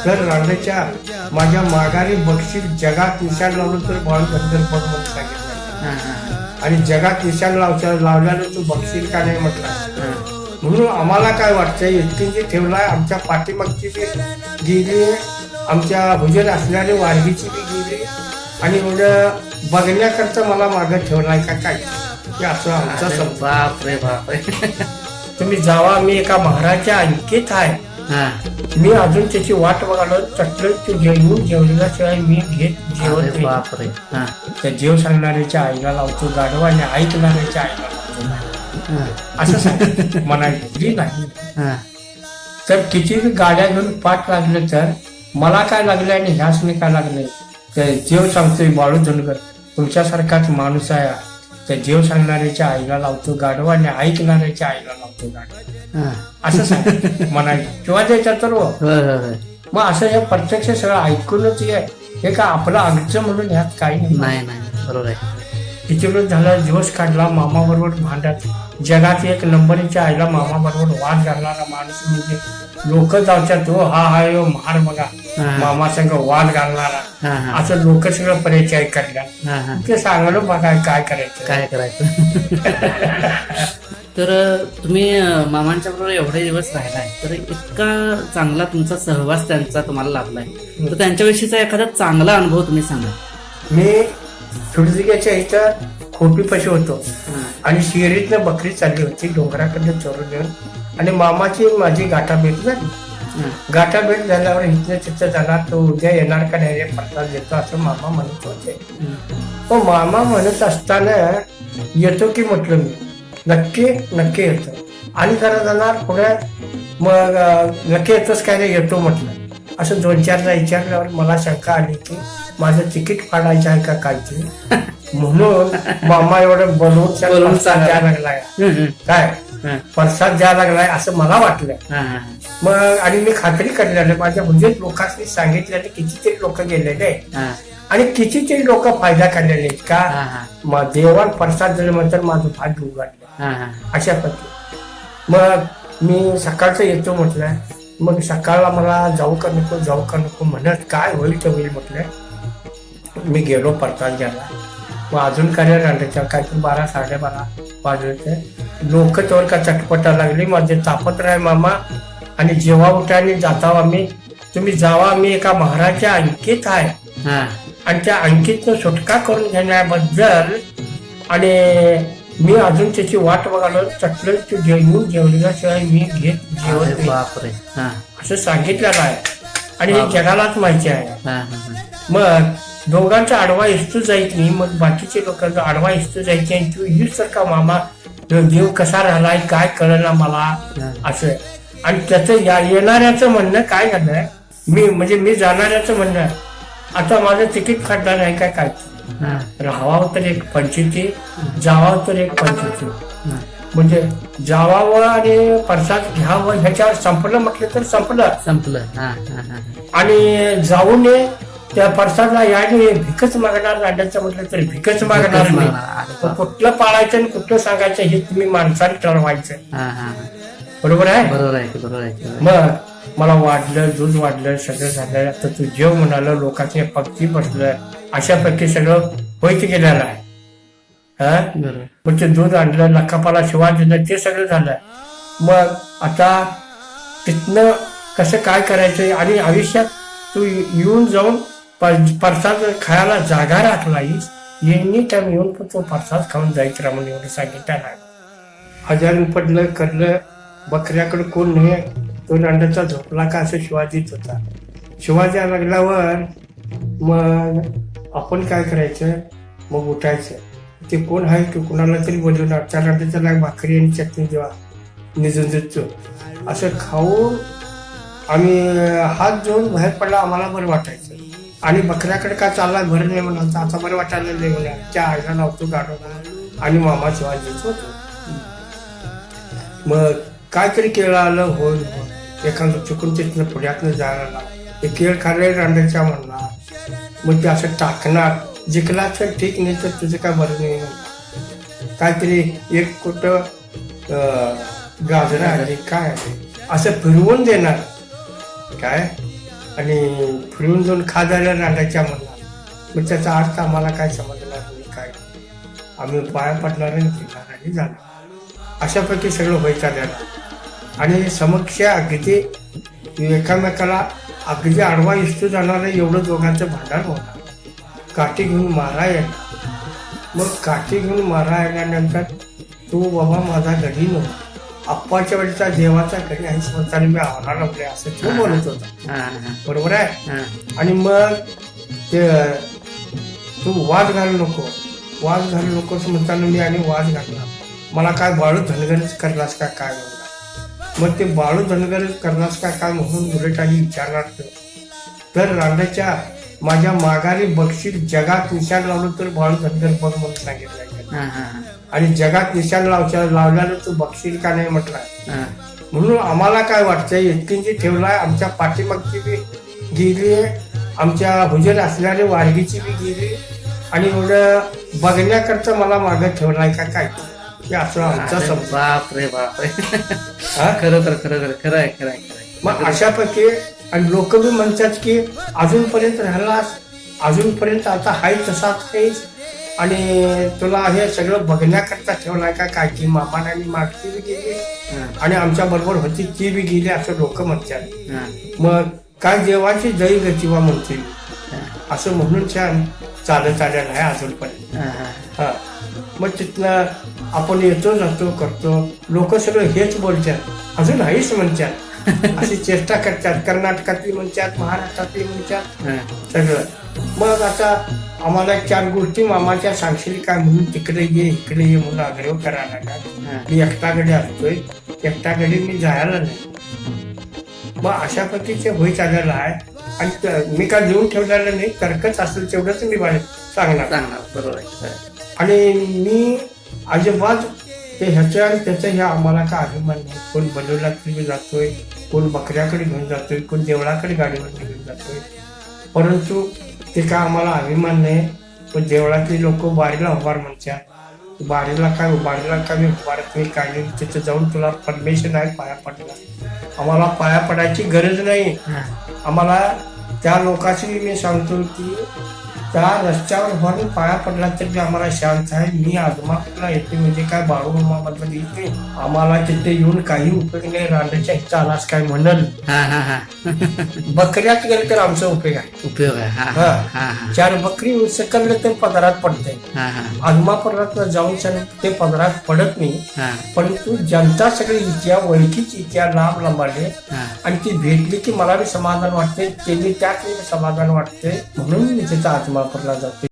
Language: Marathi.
तर रांडेच्या माझ्या माघारी बक्षीस जगात निशाण लावलं तर बॉल बद्दल बघ म्हणून सांगितलं आणि जगात निशाण लावल्यानं तू बक्षीस का नाही म्हटलं. म्हणून आम्हाला काय वाटतं इतकी जी ठेवलाय आमच्या पाठीमागची बी गेली, आमच्या हुजर असणारी वारगीची बी गेली आणि एवढं बघण्याकरता मला मागं ठेवलाय का काय की असं आमचा बापरे बापरे. तुम्ही जावा, मी एका महाराजच्या अंकित आहे. मी अजून त्याची वाट बघालो. चटलं जेवून जेवल्याशिवाय मी घेत जेवण. बापरे. त्या जेव सांगणाऱ्याच्या आईला लावतो गाढवा आणि ऐकणाऱ्याच्या आईला लावतो असं सांग म्हणायची नाही. तर किती गाड्या घेऊन पाठ लागलं तर मला काय लागलं आणि ह्यासने काय लागलंय. त्या जेव सांगतोय बाळू धनगर तुमच्यासारखाच माणूस आहे. त्या जेव सांगणाऱ्याच्या आईला लावतो गाढवा आणि ऐकणाऱ्याच्या आईला लावतो गाढवा असं सांग म्हणायचं किंवा त्याच्या तर मग असं हे प्रत्यक्ष सगळं ऐकूनच हे का आपलं अगचं म्हणून ह्यात काही नाही. बरोबर आहे. किती वेळ झाला दिवस काढला मामा बरोबर भांडत. जगात एक नंबरच्या आईला मामा बरोबर वाद घालणारा माणूस म्हणजे लोक जाऊच्या तो हा यो महार बघा मामा संग वाद घालणारा असं लोक सगळं परिचय करल्या. ते सांगणं बघा काय करायचं. तर तुम्ही मामांच्या बरोबर एवढे दिवस राहिलाय तर इतका चांगला तुमचा सहवास त्यांचा तुम्हाला लाभलाय तर त्यांच्याविषयीचा एखादा चांगला अनुभव तुम्ही सांगा. मी सुरजिग्याच्या इथं खोपीपाशी होतो आणि शिरीतनं बकरी चालली होती डोंगराकडनं चोरून येऊन आणि मामाची माझी गाठाभेट झाली. गाठाभेट झाल्यावर इथनं तिथं जाणार तो उद्या येणार का नाही प्रसाद देतो असं मामा म्हणत होते. पण मामा म्हणत असताना येतो की म्हटलं मी नक्की येतो आणि जरा जाणार पुढे मग नक्की येतोच काय नाही येतो म्हटलं. असं 2-4दा विचारल्यावर मला शंका आली की माझं तिकीट फाडायचं आहे का काय ते म्हणून मामा एवढं बोलवून द्यायला लागलाय काय प्रसाद द्यायला लागलाय असं मला वाटलं. मग आणि मी खात्री करलेलं माझ्या म्हणजे लोकांनी सांगितलेलं कितीतरी लोक गेलेले आणि कितीतरी लोक फायदा काढलेले का देवान प्रसाद दिले म्हणतात माझं भाग उघडलं अशा पद्धती. मग मी सकाळचं येतो म्हटलं. मग सकाळला मला जाऊ का नको म्हणत काय होईल ते होईल म्हटलं. मी गेलो प्रसाद घ्यायला. मग अजून काय रांडेच्या काय 12-12:30 वाजले. लोक तोवर का चटपटा लागली माझे तापत राय मामा आणि जेव्हा उठा आणि जाता आम्ही तुम्ही जावा, मी एका महाराजच्या अंकित आहे आणि त्या अंकितनं सुटका करून घेण्याबद्दल आणि मी अजून त्याची वाट बघालो. चटलं तू जेवून जेवल्याशिवाय मी घेत जेवण असं सांगितलेलं आहे आणि हे जगालाच माहिती आहे. मग दोघांचा आडवा इस्तू जायच नाही. मग बाकीचे लोकांचा आडवा इस्तू जायचे आणि तू हीच तर का मामा देव कसा राहिलाय काय कळलं मला असं. आणि त्याचं येणाऱ्याचं म्हणणं काय झालंय मी जाणाऱ्याचं म्हणणं आता माझं तिकीट फाडणार आहे काय राहावं तर एक 25 जावावं तर एक 25 म्हणजे जावावं आणि प्रसाद घ्यावं ह्याच्यावर संपलं म्हटलं तर संपलं आणि जाऊ नये त्या प्रसादला याने भिकच मागणार रांड्याचं म्हटलं तरी भिकच मागणार नाही. कुठलं पाळायचं आणि कुठलं सांगायचं हे तुम्ही माणसाने ठरवायचं. बरोबर आहे. मग मला वाढलं दूध वाढलं सगळं झालं. आता तू जेव म्हणालं लोकांचे पक्की बसलं अशापैकी सगळं होईत गेलेलं आहे. मग ते दूध आणलं लखापाला शिवा दिलं ते सगळं झालं. मग आता तिथनं कसं काय करायचं आणि आयुष्यात तू येऊन जाऊन प्रसाद खायला जागा राखलायस एनी टाइम येऊन पण तो प्रसाद खाऊन जायचं म्हणून एवढं सांगितलं नाही. आजारी पडलं करलं बकऱ्याकडे कोण नाही. तो रांडाचा झोपला का असं शिवा देत होता. शिवा द्यायला लागल्यावर मग आपण काय करायचं मग उठायचं. ते कोण आहे की कुणाला तरी बोलवणार त्या रांडाच्या भाकरी आणि चटणी देवा निजून देतो असं खाऊन आम्ही हात जोडून बाहेर पडला. आम्हाला बरं वाटायचं आणि बकऱ्याकडे काय चालला बरं नाही म्हणायचं आता बरं वाटायला नाही म्हणा. त्या आईला लावतो गाडो आणि मामा शिवा देत होतो. मग काहीतरी केळं आलं होईल एखादं चुकून तिथनं पुण्यातनं जायला ते केळ खाल्ले रांडाच्या म्हणणार. मग ते असं टाकणार जिंकला तर ठीक नाही तर तुझं काय बरं नाही म्हणणार. काहीतरी एक कुठं गाजरा आहे काय आहे असं फिरवून देणार काय आणि फिरून जाऊन खाजायला रांडायच्या म्हणला. मग त्याचा अर्थ आम्हाला काय समजणार नाही काय. आम्ही पाया पडणार आणि फिरणार आणि जाणार. अशापैकी सगळं होय चाललेलं. आणि समक्ष अगदी एकामेकाला अगदी आडवा इष्टू जाणार एवढं दोघांचं भांडण होणार. काठी घेऊन मारा येणार. मग काठी घेऊन मारा येण्यानंतर तू बाबा माझा गडी नव्हता, आप्पाच्या वेळेचा देवाचा गडी आहे म्हणताना मी आव्हाना लावले असं तो बोलत होता. बरोबर आहे. आणि मग ते तू वाद घालू नको, वाद घालू नकोस म्हणताना मी आणि वाद घालला. मला काय बाळू धनगरच करलास का काय म्हणला. मग ते बाळू धनगरच करलास का काय म्हणून उलट आणि विचारणार तर रांडाच्या माझ्या माघारी बक्षीस जगात निशाण लावलं तर बाळू धनगर बघ म्हणून सांगितलं. आणि जगात निशाण लावल्यानं तू बक्षील का नाही म्हटला. म्हणून आम्हाला काय वाटतंय इतकींची ठेवलाय, आमच्या पाठीमागची बी गेली, आमच्या हुजर असणारी वारगीची बी गेली, आणि एवढं बघण्याकरता मला मागे ठेवलाय का काय हे असं आमचा समज. बापरे बापरे. खरं खरं आहे. मग अशापैकी आणि लोक बी म्हणतात की अजूनपर्यंत राहिलास, अजूनपर्यंत आता हाय तसाच आहेस, आणि तुला हे सगळं बघण्याकरता ठेवलाय का काय की मामाने आणि मागची बी गेली आणि आमच्या बरोबर होती ती बी गेली असं लोक म्हणतात. मग काय देवाची जय गचिवा म्हणतील असं म्हणून छान चालत आलेलं आहे अजूनपर्यंत. हा मग तिथनं आपण येतो जातो करतो, लोक सगळं हेच बोलतात, अजून हाईच म्हणतात, अशी चेष्टा करतात. कर्नाटकातली म्हणतात, महाराष्ट्रातली म्हणतात सगळं. मग आता आम्हाला 4 गोष्टी मामाच्या सांगशील काय म्हणून तिकडे ये इकडे ये म्हणून आग्रह करायला लागला. मी एकटाकडे असतोय, एकटाकडे मी जायला नाही. मग अशा पद्धतीचे होई चाललेलं आहे. आणि मी काय लिहून ठेवलेलं नाही, तर्कच असेल तेवढंच मी सांगणार. बरोबर आहे. आणि मी अजिबात ते ह्याचं आणि त्याचं हे आम्हाला काय अभिमान नाही. कोण बलवलाकडे जातोय, कोण बकऱ्याकडे घेऊन जातोय, कोण देवळाकडे गाडीवर घेऊन जातोय, परंतु ते काय आम्हाला अभिमान नाही. पण देवळातली लोक बारीला उभार म्हणतात, बारीला काय मी उभारत नाही काय नाही. तिथं जाऊन तुला परमिशन आहे पाया पडला. आम्हाला पाया पडायची गरज नाही. आम्हाला त्या लोकांची मी सांगतो की त्या रस्त्यावर उभारून पाया पडला तरी आम्हाला शांत आहे. मी आजमाला येते म्हणजे काय बाळू मामाबद्दल येते, आम्हाला तिथे येऊन काही उपयोग नाही. रांडाच्या इथं आलास काय म्हणल, बकऱ्यात गेलं तर आमचा उपयोग आहे. 4 बकरी सकललं तर पदरात पडते. आजमा पदरात जाऊन ते पदरात पडत नाही. परंतु जनता सगळी इत्या ओळखीची इत्या लांब लांबाले, आणि ती भेटली की मला बी समाधान वाटते, त्यांनी त्यात समाधान वाटते, म्हणून मी तिथं आजमा पडला जाते.